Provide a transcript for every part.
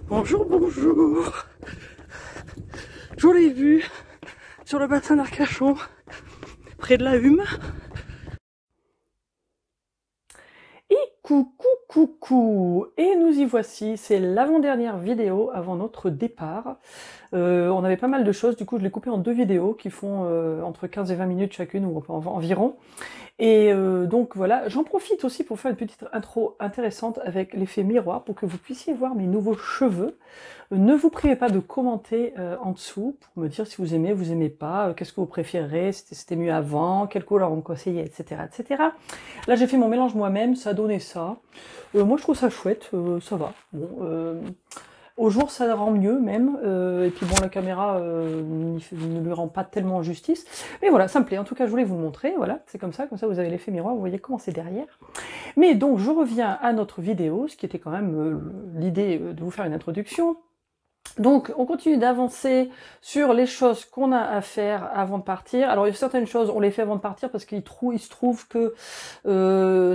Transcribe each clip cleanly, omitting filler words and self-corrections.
Bonjour, bonjour. Je l'ai vu sur le bassin d'Arcachon, près de la Hume. Et coucou. Et nous y voici, c'est l'avant-dernière vidéo avant notre départ. On avait pas mal de choses, du coup je l'ai coupé en 2 vidéos qui font entre 15 et 20 minutes chacune, ou environ. Et donc voilà, j'en profite aussi pour faire une petite intro intéressante avec l'effet miroir pour que vous puissiez voir mes nouveaux cheveux. Ne vous privez pas de commenter en dessous pour me dire si vous aimez pas, qu'est-ce que vous préférez, c'était mieux avant, quelle couleur on conseillait, etc. etc. Là j'ai fait mon mélange moi-même, ça a donné ça. Moi je trouve ça chouette, ça va. Bon, au jour, ça rend mieux même, et puis bon, la caméra ne lui rend pas tellement justice, mais voilà, ça me plaît. En tout cas, je voulais vous le montrer, voilà, c'est comme ça vous avez l'effet miroir, vous voyez comment c'est derrière. Mais donc, je reviens à notre vidéo, ce qui était quand même l'idée de vous faire une introduction. Donc, on continue d'avancer sur les choses qu'on a à faire avant de partir. Alors, il y a certaines choses, on les fait avant de partir parce qu'il se trouve que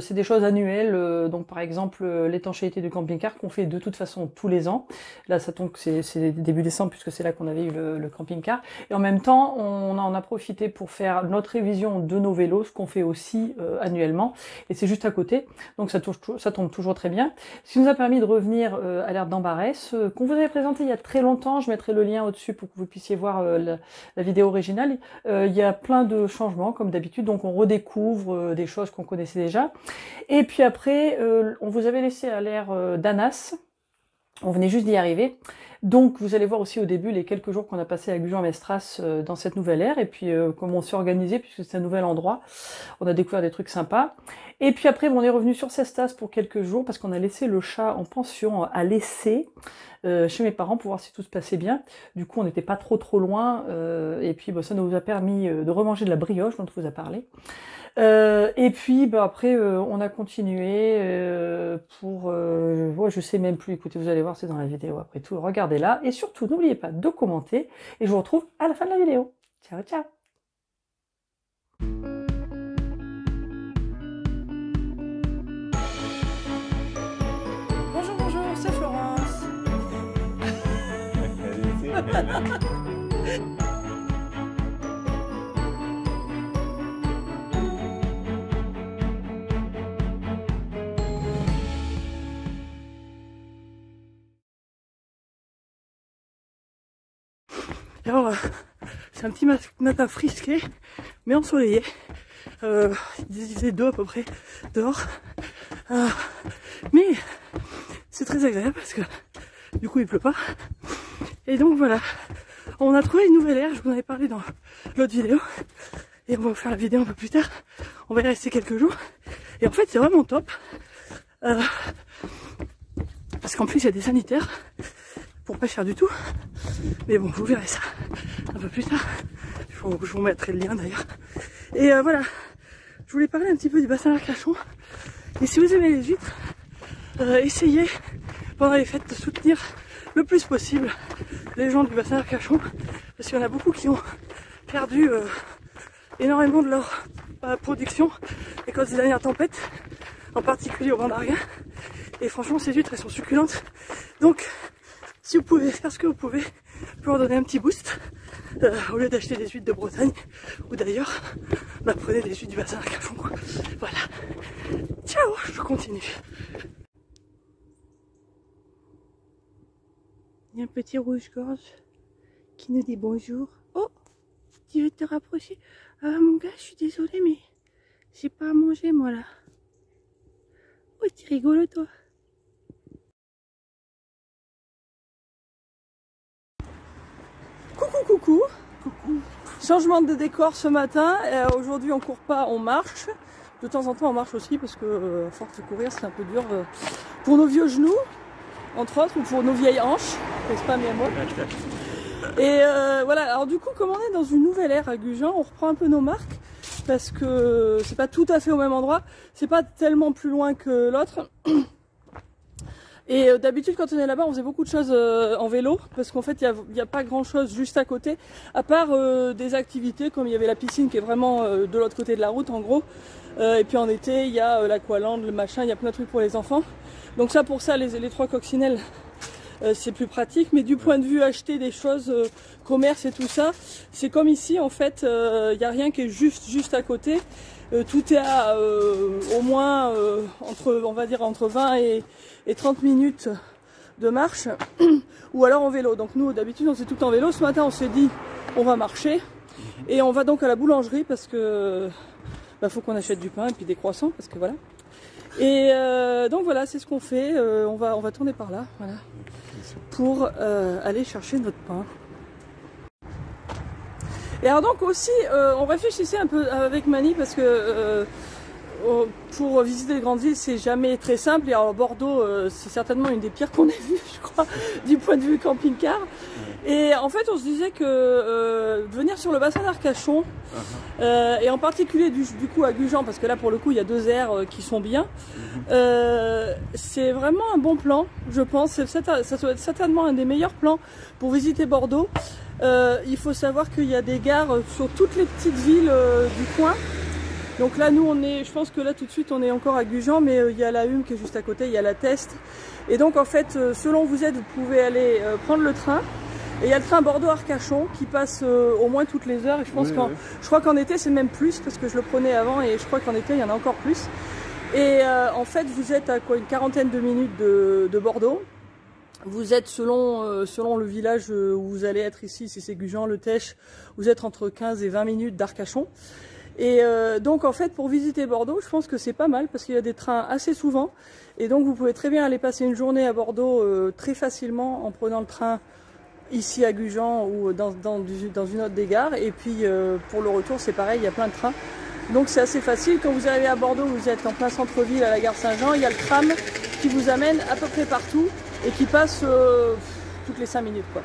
c'est des choses annuelles. Donc, par exemple, l'étanchéité du camping-car qu'on fait de toute façon tous les ans. Là, ça tombe que c'est début décembre puisque c'est là qu'on avait eu le camping-car. Et en même temps, on en a profité pour faire notre révision de nos vélos, ce qu'on fait aussi annuellement. Et c'est juste à côté. Donc, ça tombe toujours très bien. Ce qui nous a permis de revenir à l'ère d'Ambarès, qu'on vous avait présenté il y a très longtemps. Je mettrai le lien au-dessus pour que vous puissiez voir la vidéo originale. Il y a plein de changements comme d'habitude, donc on redécouvre des choses qu'on connaissait déjà. Et puis après, on vous avait laissé à l'ère d'Anas. On venait juste d'y arriver. Donc vous allez voir aussi au début les quelques jours qu'on a passé à Gujan-Mestras dans cette nouvelle ère, et puis comment on s'est organisé puisque c'est un nouvel endroit. On a découvert des trucs sympas. Et puis après, on est revenu sur Cestas pour quelques jours parce qu'on a laissé le chat en pension à l'essai chez mes parents pour voir si tout se passait bien. Du coup, on n'était pas trop loin, et puis ça nous a permis de remanger de la brioche dont on vous a parlé. Et puis après on a continué pour je sais même plus, écoutez, vous allez voir, c'est dans la vidéo après tout, regardez là, et surtout n'oubliez pas de commenter, et je vous retrouve à la fin de la vidéo. Ciao ciao. Bonjour, c'est Florence. Alors, c'est un petit matin frisqué, mais ensoleillé. Il faisait 2 à peu près dehors. Mais c'est très agréable parce que du coup il pleut pas. Et donc voilà, on a trouvé une nouvelle ère, je vous en avais parlé dans l'autre vidéo. Et on va vous faire la vidéo un peu plus tard. On va y rester quelques jours. Et en fait c'est vraiment top. Parce qu'en plus il y a des sanitaires pour pas cher du tout. Mais bon, vous verrez ça un peu plus tard. Je vous mettrai le lien d'ailleurs. Et voilà, je voulais parler un petit peu du bassin d'Arcachon. Et si vous aimez les huîtres, essayez pendant les fêtes de soutenir le plus possible les gens du bassin d'Arcachon. Parce qu'il y en a beaucoup qui ont perdu énormément de leur production à cause des dernières tempêtes, en particulier au Banc d'Arguin. Et franchement, ces huîtres, elles sont succulentes. Donc, si vous pouvez faire ce que vous pouvez pour leur donner un petit boost, au lieu d'acheter des huîtres de Bretagne ou d'ailleurs, prenez des huîtres du bassin d'Arcachon, quoi. Voilà. Ciao, je continue. Il y a un petit rouge-gorge qui nous dit bonjour. Oh, tu veux te rapprocher? Ah mon gars, je suis désolée, mais j'ai pas à manger moi là. Oh, tu rigoles toi. Coucou. Changement de décor ce matin. Aujourd'hui on court pas, on marche. De temps en temps on marche aussi parce que à force de courir c'est un peu dur pour nos vieux genoux, entre autres, ou pour nos vieilles hanches, n'est-ce pas Miamo? Et voilà, alors du coup comme on est dans une nouvelle ère à Gujan, on reprend un peu nos marques parce que c'est pas tout à fait au même endroit, c'est pas tellement plus loin que l'autre. Et d'habitude quand on est là-bas on faisait beaucoup de choses en vélo, parce qu'en fait il n'y a pas grand chose juste à côté, à part des activités comme il y avait la piscine qui est vraiment de l'autre côté de la route en gros, et puis en été il y a l'aqualand, le machin, il y a plein de trucs pour les enfants. Donc ça pour ça les trois coccinelles c'est plus pratique, mais du point de vue acheter des choses, commerce et tout ça, c'est comme ici en fait, il n'y a rien qui est juste à côté. Tout est à au moins on va dire entre 20 et 30 minutes de marche, ou alors en vélo. Donc nous d'habitude on fait tout en vélo. Ce matin on s'est dit on va marcher, et on va donc à la boulangerie parce que faut qu'on achète du pain et puis des croissants, parce que voilà. Et donc voilà, c'est ce qu'on fait, on va tourner par là, voilà, pour aller chercher notre pain. Et alors donc aussi, on réfléchissait un peu avec Mani, parce que pour visiter les grandes villes, c'est jamais très simple. Et alors Bordeaux, c'est certainement une des pires qu'on ait vues, je crois, du point de vue camping-car. Et en fait, on se disait que venir sur le bassin d'Arcachon, et en particulier du coup à Gujan, parce que là pour le coup il y a deux aires qui sont bien, c'est vraiment un bon plan, je pense. Ça doit être certainement un des meilleurs plans pour visiter Bordeaux. Il faut savoir qu'il y a des gares sur toutes les petites villes du coin. Donc là nous je pense que là tout de suite on est encore à Gujan, mais il y a la Hume qui est juste à côté, il y a la Teste. Et donc en fait selon où vous êtes, vous pouvez aller prendre le train. Et il y a le train Bordeaux-Arcachon qui passe au moins toutes les heures. Et je pense je crois qu'en été c'est même plus, parce que je le prenais avant et je crois qu'en été il y en a encore plus. Et en fait vous êtes à quoi, une quarantaine de minutes de Bordeaux. Vous êtes selon le village où vous allez être ici, si c'est Gujan, Le Tech, vous êtes entre 15 et 20 minutes d'Arcachon. Et donc en fait pour visiter Bordeaux, je pense que c'est pas mal, parce qu'il y a des trains assez souvent. Et donc vous pouvez très bien aller passer une journée à Bordeaux très facilement en prenant le train ici à Gujan ou dans une autre des gares. Et puis pour le retour c'est pareil, il y a plein de trains. Donc c'est assez facile. Quand vous arrivez à Bordeaux, vous êtes en plein centre-ville à la gare Saint-Jean, il y a le tram qui vous amène à peu près partout et qui passe toutes les 5 minutes, quoi.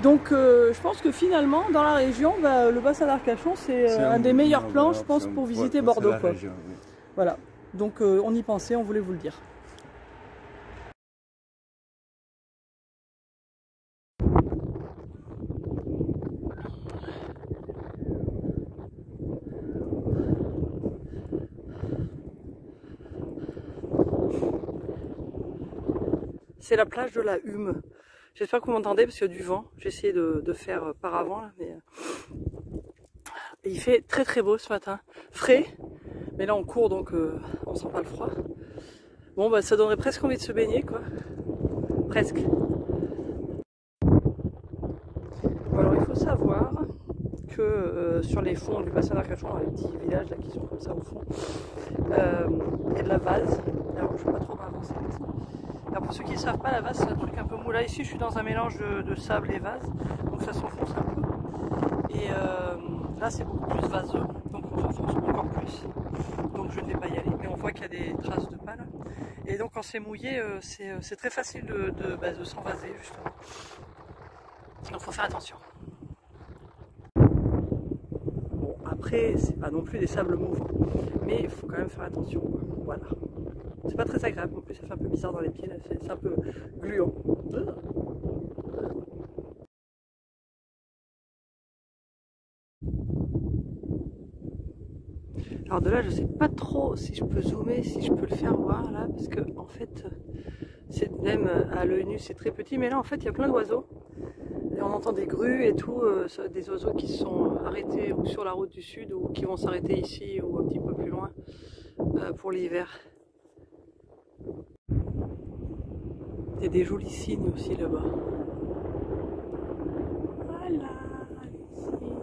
Donc je pense que finalement dans la région, le bassin d'Arcachon c'est un des meilleurs plans, je pense, pour visiter Bordeaux, quoi. Région, oui. Voilà, donc on y pensait, on voulait vous le dire. C'est la plage de la Hume. J'espère que vous m'entendez parce qu'il y a du vent. J'ai essayé de faire par avant là, mais il fait très très beau ce matin. Frais, mais là on court donc on sent pas le froid. Bon ça donnerait presque envie de se baigner, quoi. Presque. Bon, alors il faut savoir que sur les fonds du bassin d'Arcachon, les petits villages là qui sont comme ça au fond, il y a de la vase. Alors je ne vais pas trop m'avancer. Alors pour ceux qui ne savent pas, la vase c'est un truc un peu mou. Là ici je suis dans un mélange de sable et vase, donc ça s'enfonce un peu. Et là c'est beaucoup plus vaseux, donc on s'enfonce encore plus. Donc je ne vais pas y aller, mais on voit qu'il y a des traces de pas là. Et donc quand c'est mouillé, c'est très facile de s'envaser justement. Donc il faut faire attention. Bon après c'est pas non plus des sables mouvants, mais il faut quand même faire attention, quoi. Voilà. C'est pas très agréable, en plus ça fait un peu bizarre dans les pieds, c'est un peu gluant. Alors de là je sais pas trop si je peux zoomer, si je peux le faire voir là, parce que en fait c'est même à l'œil nu c'est très petit, mais là en fait il y a plein d'oiseaux. Et on entend des grues et tout, des oiseaux qui se sont arrêtés ou sur la route du sud ou qui vont s'arrêter ici ou un petit peu plus loin pour l'hiver. Il y a des jolis cygnes aussi là-bas. Voilà, les cygnes.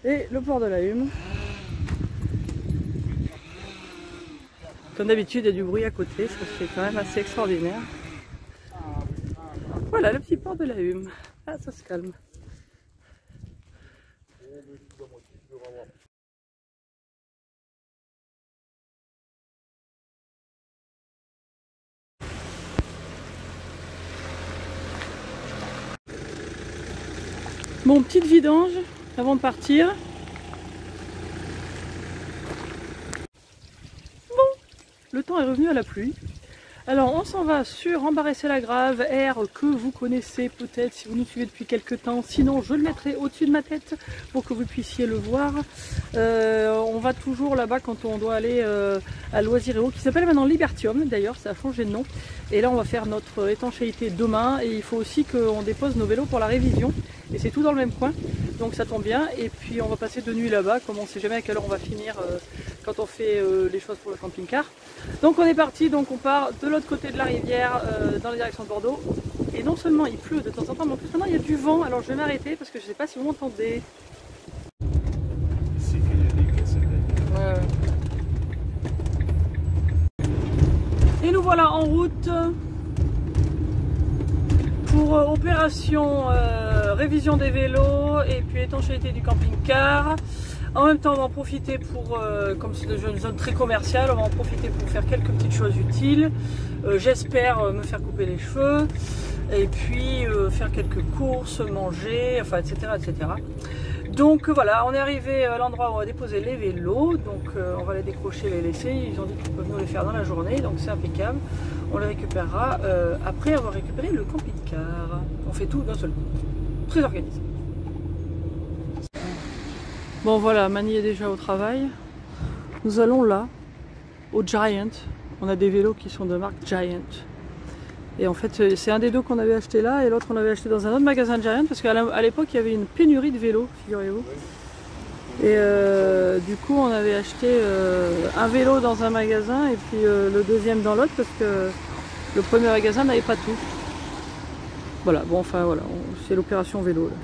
Et le port de la Hume. Comme d'habitude, il y a du bruit à côté, ça c'est quand même assez extraordinaire. Voilà le petit port de la Hume. Ah, ça se calme. Bon, petite vidange avant de partir. Bon, le temps est revenu à la pluie. Alors on s'en va sur Ambarès-et-Lagrave, air que vous connaissez peut-être si vous nous suivez depuis quelques temps, sinon je le mettrai au-dessus de ma tête pour que vous puissiez le voir. On va toujours là-bas quand on doit aller à Loisiréo, qui s'appelle maintenant Libertium d'ailleurs, ça a changé de nom. Et là on va faire notre étanchéité demain et il faut aussi qu'on dépose nos vélos pour la révision. Et c'est tout dans le même coin, donc ça tombe bien. Et puis on va passer de nuit là-bas, comme on ne sait jamais à quelle heure on va finir quand on fait les choses pour le camping-car. Donc on est parti, donc on part de l'autre côté de la rivière dans la direction de Bordeaux. Et non seulement il pleut de temps en temps, mais en plus maintenant il y a du vent. Alors je vais m'arrêter parce que je ne sais pas si vous m'entendez. Et nous voilà en route pour opération révision des vélos et puis étanchéité du camping-car. En même temps on va en profiter pour, comme c'est une zone très commerciale, on va en profiter pour faire quelques petites choses utiles. J'espère me faire couper les cheveux et puis faire quelques courses, manger, enfin etc. etc. Donc voilà, on est arrivé à l'endroit où on va déposer les vélos, donc on va les décrocher, les laisser, ils ont dit qu'ils peuvent nous les faire dans la journée, donc c'est impeccable. On les récupérera après avoir récupéré le camping-car. On fait tout d'un seul coup, très organisé. Bon voilà, Mani est déjà au travail. Nous allons là, au Giant. On a des vélos qui sont de marque Giant. Et en fait, c'est un des deux qu'on avait acheté là et l'autre on avait acheté dans un autre magasin Giant parce qu'à l'époque il y avait une pénurie de vélos, figurez-vous. Et du coup on avait acheté un vélo dans un magasin et puis le deuxième dans l'autre parce que le premier magasin n'avait pas tout. Voilà, bon enfin voilà, c'est l'opération vélo là.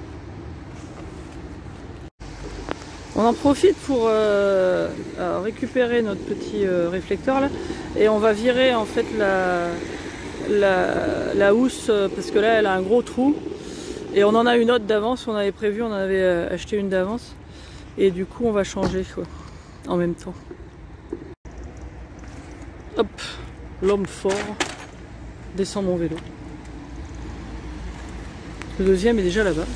On en profite pour récupérer notre petit réflecteur là et on va virer en fait la housse parce que là elle a un gros trou et on en a une autre d'avance, on avait prévu, on en avait acheté une d'avance et du coup on va changer quoi, en même temps. Hop, l'homme fort descend mon vélo. Le deuxième est déjà là-bas.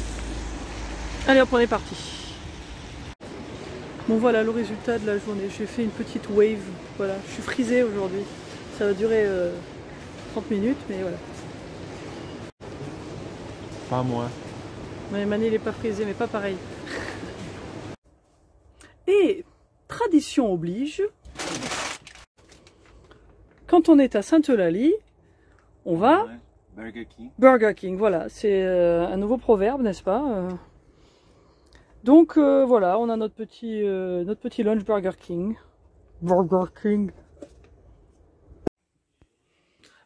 Allez hop, on est parti. Bon voilà le résultat de la journée, j'ai fait une petite wave, voilà, je suis frisée aujourd'hui, ça va durer 30 minutes mais voilà. Pas moi. Mais Mani il n'est pas frisé mais pas pareil. Et tradition oblige, quand on est à Sainte-Eulalie, on va... Burger King. Burger King, voilà, c'est un nouveau proverbe n'est-ce pas Donc voilà, on a notre petit lunch Burger King. Burger King.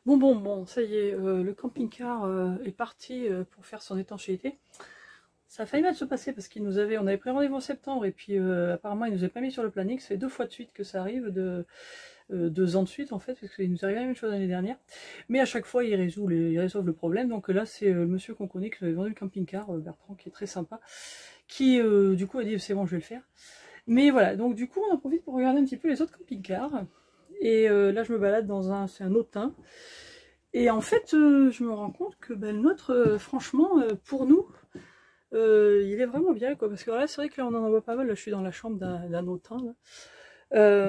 Bon, ça y est, le camping-car est parti pour faire son étanchéité. Ça a failli mal se passer parce qu'on avait pris rendez-vous en septembre et puis apparemment il nous a pas mis sur le planning. Ça fait 2 fois de suite que ça arrive, 2 ans de suite en fait, parce qu'il nous arrive la même chose l'année dernière. Mais à chaque fois ils résolvent le problème. Donc là c'est le monsieur qu'on connaît qui nous avait vendu le camping-car, Bertrand, qui est très sympa, qui du coup a dit c'est bon je vais le faire. Mais voilà, donc du coup on en profite pour regarder un petit peu les autres camping-cars. Et là je me balade dans c'est un Autun. Et en fait je me rends compte que le nôtre franchement pour nous il est vraiment bien quoi. Parce que là c'est vrai que là on en voit pas mal, là je suis dans la chambre d'un Autun là.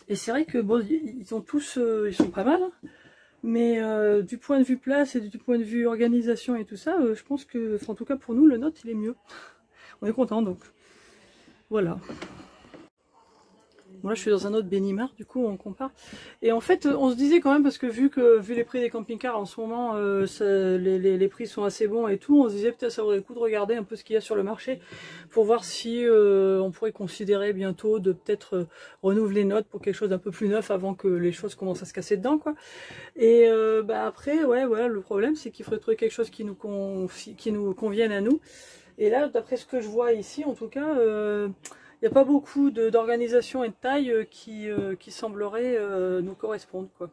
Et c'est vrai que bon ils sont tous ils sont pas mal hein. Mais du point de vue place et du point de vue organisation et tout ça, je pense que, en tout cas pour nous, le nôtre il est mieux. On est content donc. Voilà. Bon là je suis dans un autre Benimar, du coup on compare. Et en fait on se disait quand même, parce que vu les prix des camping-cars en ce moment, les prix sont assez bons et tout, on se disait peut-être ça vaudrait le coup de regarder un peu ce qu'il y a sur le marché pour voir si on pourrait considérer bientôt de peut-être renouveler notre pour quelque chose d'un peu plus neuf avant que les choses commencent à se casser dedans quoi. Et après ouais voilà, le problème c'est qu'il faudrait trouver quelque chose qui nous convienne à nous. Et là d'après ce que je vois ici en tout cas, il n'y a pas beaucoup d'organisation et de taille qui sembleraient nous correspondre quoi.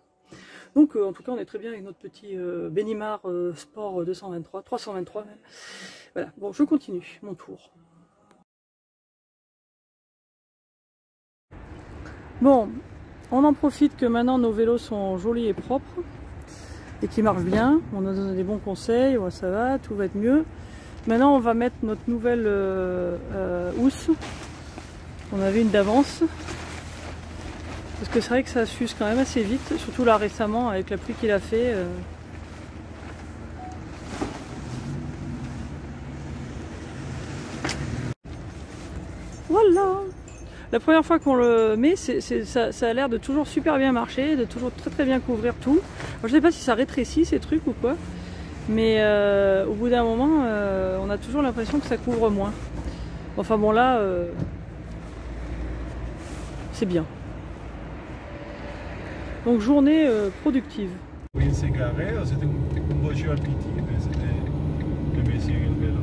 Donc en tout cas on est très bien avec notre petit Benimar Sport 323 même. Voilà, bon je continue mon tour. Bon, on en profite que maintenant nos vélos sont jolis et propres et qui marchent bien. On nous donne des bons conseils, ouais, ça va, tout va être mieux. Maintenant on va mettre notre nouvelle housse. On avait une d'avance. Parce que c'est vrai que ça s'use quand même assez vite, surtout là récemment avec la pluie qu'il a fait. Voilà. La première fois qu'on le met, ça a l'air de toujours super bien marcher, de toujours très bien couvrir tout. Alors, je sais pas si ça rétrécit ces trucs ou quoi, mais au bout d'un moment, on a toujours l'impression que ça couvre moins. Enfin bon là, c'est bien. Donc journée productive. Oui, c'est carré, c'était une voiture à pitié, mais c'était le monsieur et le vélo.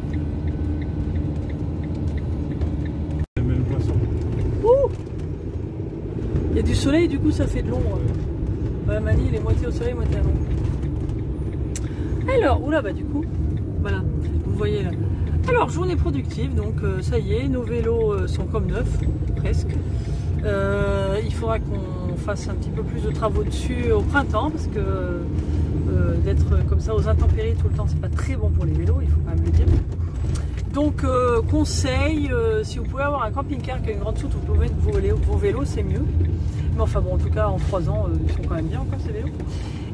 J'aimais le poisson. Ouh, il y a du soleil, du coup ça fait de l'ombre. Voilà, Mani, il est moitié au soleil, moitié à l'ombre. Alors, oula, bah du coup, voilà, vous voyez là. Alors, journée productive, donc ça y est, nos vélos sont comme neufs, presque. Il faudra qu'on fasse un petit peu plus de travaux dessus au printemps, parce que d'être comme ça aux intempéries tout le temps, c'est pas très bon pour les vélos, il faut quand même le dire. Donc, conseil, si vous pouvez avoir un camping-car qui a une grande soute où vous pouvez mettre vos vélos, c'est mieux. Mais enfin bon, en tout cas, en 3 ans, ils sont quand même bien encore ces vélos.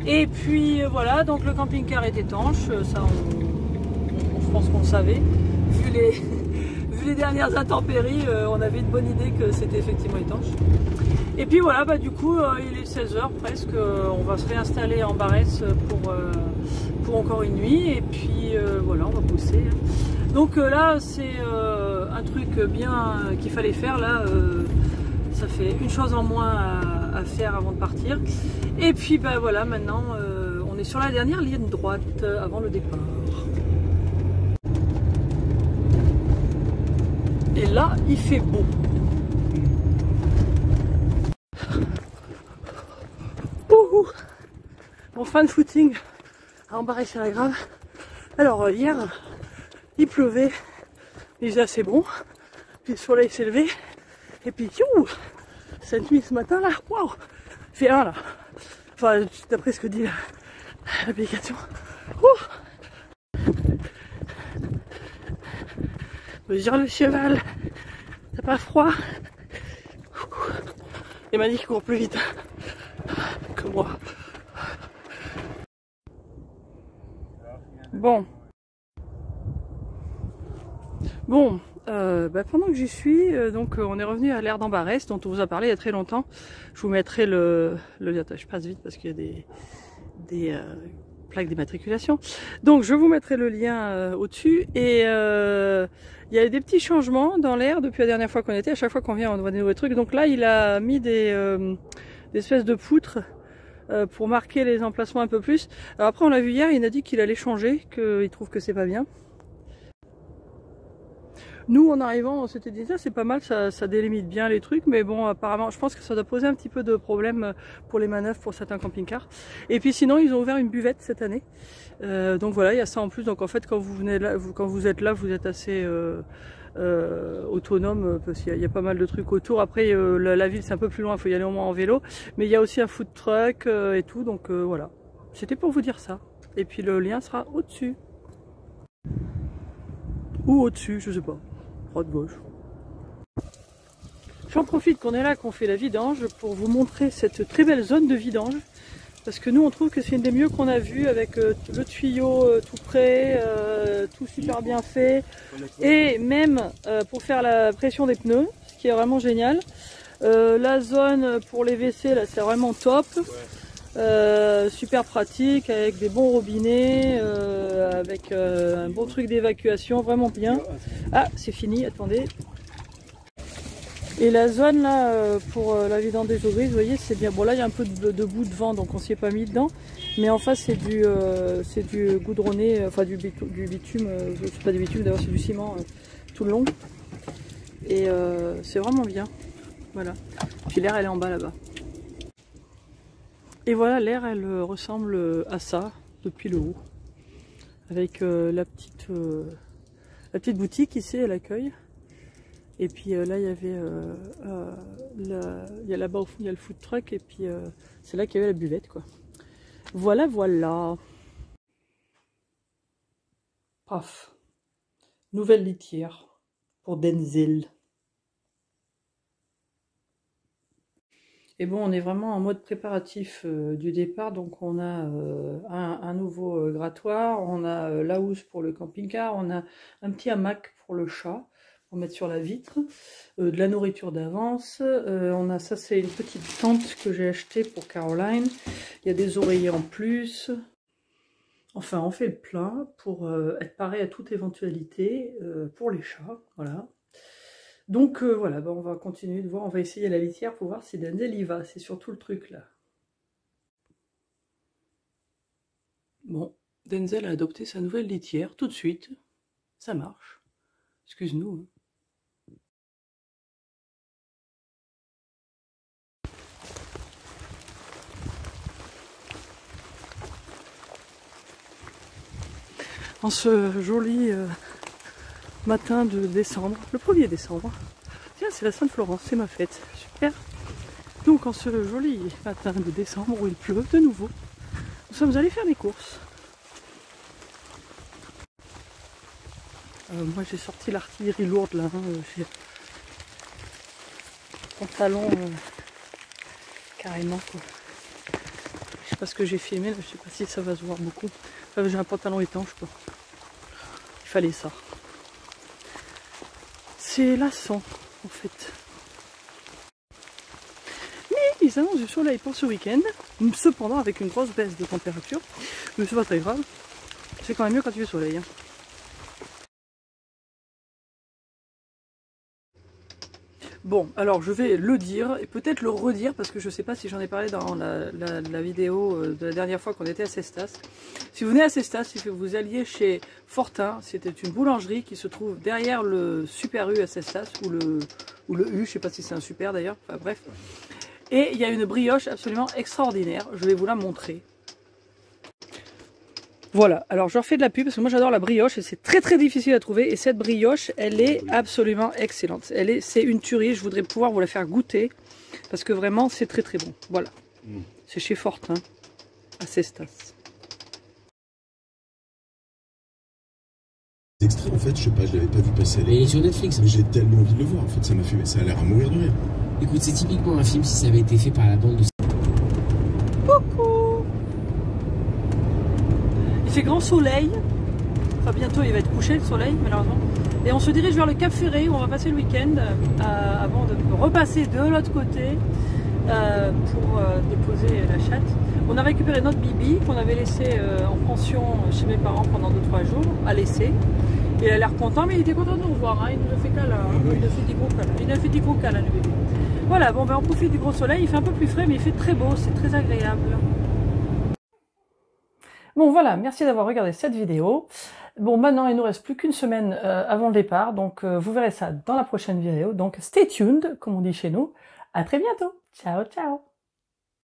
Et puis voilà, donc le camping-car est étanche, ça je pense qu'on le savait. Vu les dernières intempéries, on avait une bonne idée que c'était effectivement étanche. Et puis voilà, bah du coup, il est 16 h presque, on va se réinstaller en Barès pour encore une nuit. Et puis voilà, on va bosser. Donc là, c'est un truc bien qu'il fallait faire là. Ça fait une chose en moins à faire avant de partir. Et puis ben voilà, maintenant on est sur la dernière ligne droite avant le départ. Et là, il fait beau. Ouhou. Bon, fin de footing à Embarré-sur-la-Grave. Alors hier, il pleuvait, il faisait assez bon. Puis le soleil s'est levé. Et puis, cette nuit, ce matin là, waouh, il fait 1 là. Enfin, d'après ce que dit l'application. Mesure le cheval, t'as pas froid? Il m'a dit qu'il court plus vite que moi. Bon. Pendant que j'y suis, donc on est revenu à l'aire d'Embarès dont on vous a parlé il y a très longtemps. Je vous mettrai le lien. Je passe vite parce qu'il y a des plaques d'immatriculation. Donc je vous mettrai le lien au-dessus. Et il y a des petits changements dans l'air depuis la dernière fois qu'on était. À chaque fois qu'on vient, on voit des nouveaux trucs. Donc là, il a mis des espèces de poutres pour marquer les emplacements un peu plus. Alors après, on l'a vu hier, il a dit qu'il allait changer, qu'il trouve que c'est pas bien. Nous, en arrivant, on s'était dit ça, c'est pas mal, ça délimite bien les trucs, mais bon, apparemment, je pense que ça doit poser un petit peu de problème pour les manœuvres pour certains camping-cars. Et puis sinon, ils ont ouvert une buvette cette année. Donc voilà, il y a ça en plus. Donc en fait, quand vous venez là, quand vous êtes là, vous êtes assez autonome parce qu'il y a pas mal de trucs autour. Après, la ville, c'est un peu plus loin, il faut y aller au moins en vélo. Mais il y a aussi un food truck et tout, donc voilà. C'était pour vous dire ça. Et puis le lien sera au-dessus. Ou au-dessus, je sais pas. Droite, gauche. J'en profite qu'on est là, qu'on fait la vidange pour vous montrer cette très belle zone de vidange. Parce que nous, on trouve que c'est une des mieux qu'on a vues avec le tuyau tout prêt, tout super bien fait. Et même pour faire la pression des pneus, ce qui est vraiment génial. La zone pour les WC, là, c'est vraiment top. Super pratique, avec des bons robinets, avec un bon truc d'évacuation, vraiment bien. Ah, c'est fini, attendez. Et la zone là, pour la vidange des eaux grises, vous voyez, c'est bien. Bon là, il y a un peu de bout de vent, donc on s'y est pas mis dedans. Mais en face, c'est du goudronné, enfin du bitume, c'est pas du bitume, d'ailleurs c'est du ciment tout le long. Et c'est vraiment bien. Voilà. Puis l'air, elle est en bas là-bas. Et voilà, l'air, elle ressemble à ça, depuis le haut. Avec la petite boutique ici à l'accueil. Et puis là, il y avait, il y a là-bas au fond, il y a le food truck. Et puis c'est là qu'il y avait la buvette, quoi. Voilà, voilà. Paf. Nouvelle litière pour Denzel. Et bon, on est vraiment en mode préparatif du départ, donc on a un nouveau grattoir, on a la housse pour le camping-car, on a un petit hamac pour le chat, pour mettre sur la vitre, de la nourriture d'avance, on a ça, c'est une petite tente que j'ai achetée pour Caroline, il y a des oreillers en plus, enfin on fait le plein pour être paré à toute éventualité pour les chats, voilà. Donc voilà, on va continuer de voir, on va essayer la litière pour voir si Denzel y va, c'est surtout le truc là. Bon, Denzel a adopté sa nouvelle litière tout de suite, ça marche, excuse-nous. En ce joli matin de décembre, le 1er décembre. Tiens, c'est la Sainte-Florence, c'est ma fête, super. Donc en ce joli matin de décembre où il pleut de nouveau, nous sommes allés faire des courses. Moi j'ai sorti l'artillerie lourde là, j'ai pantalon carrément quoi. Je sais pas ce que j'ai filmé, là, je sais pas si ça va se voir beaucoup. Enfin, j'ai un pantalon étanche quoi. Il fallait ça. C'est lassant en fait. Mais ils annoncent du soleil pour ce week-end, cependant avec une grosse baisse de température. Mais c'est pas très grave. C'est quand même mieux quand il y a du soleil. Hein. Bon, alors je vais le dire et peut-être le redire parce que je ne sais pas si j'en ai parlé dans la vidéo de la dernière fois qu'on était à Cestas. Si vous venez à Cestas, si vous alliez chez Fortin, c'était une boulangerie qui se trouve derrière le Super U à Cestas, ou le U, je ne sais pas si c'est un super d'ailleurs, enfin bref. Et il y a une brioche absolument extraordinaire, je vais vous la montrer. Voilà, alors je refais de la pub parce que moi j'adore la brioche et c'est très très difficile à trouver. Et cette brioche, elle est absolument excellente. C'est une tuerie, je voudrais pouvoir vous la faire goûter parce que vraiment c'est très très bon. Voilà, c'est chez Fortin, à Cestas. Extrait, en fait, je sais pas, je l'avais pas vu passer. Mais il est sur Netflix. J'ai tellement envie de le voir, en fait, ça a l'air à mourir de rire. Écoute, c'est typiquement un film si ça avait été fait par la bande de... Coucou! Il fait grand soleil, enfin bientôt il va être couché le soleil malheureusement, et on se dirige vers le Cap Ferré où on va passer le week-end avant de repasser de l'autre côté pour déposer la chatte. On a récupéré notre Bibi qu'on avait laissé en pension chez mes parents pendant 2-3 jours à laisser. Et il a l'air content, mais il était content de nous voir, hein. Il nous a fait câlin, il a fait des gros câlins, il a fait des gros câlins le bébé. Voilà, bon ben on profite du gros soleil, il fait un peu plus frais mais il fait très beau, c'est très agréable. Bon voilà, merci d'avoir regardé cette vidéo. Bon maintenant il ne nous reste plus qu'une semaine avant le départ, donc vous verrez ça dans la prochaine vidéo. Donc stay tuned, comme on dit chez nous. À très bientôt. Ciao ciao.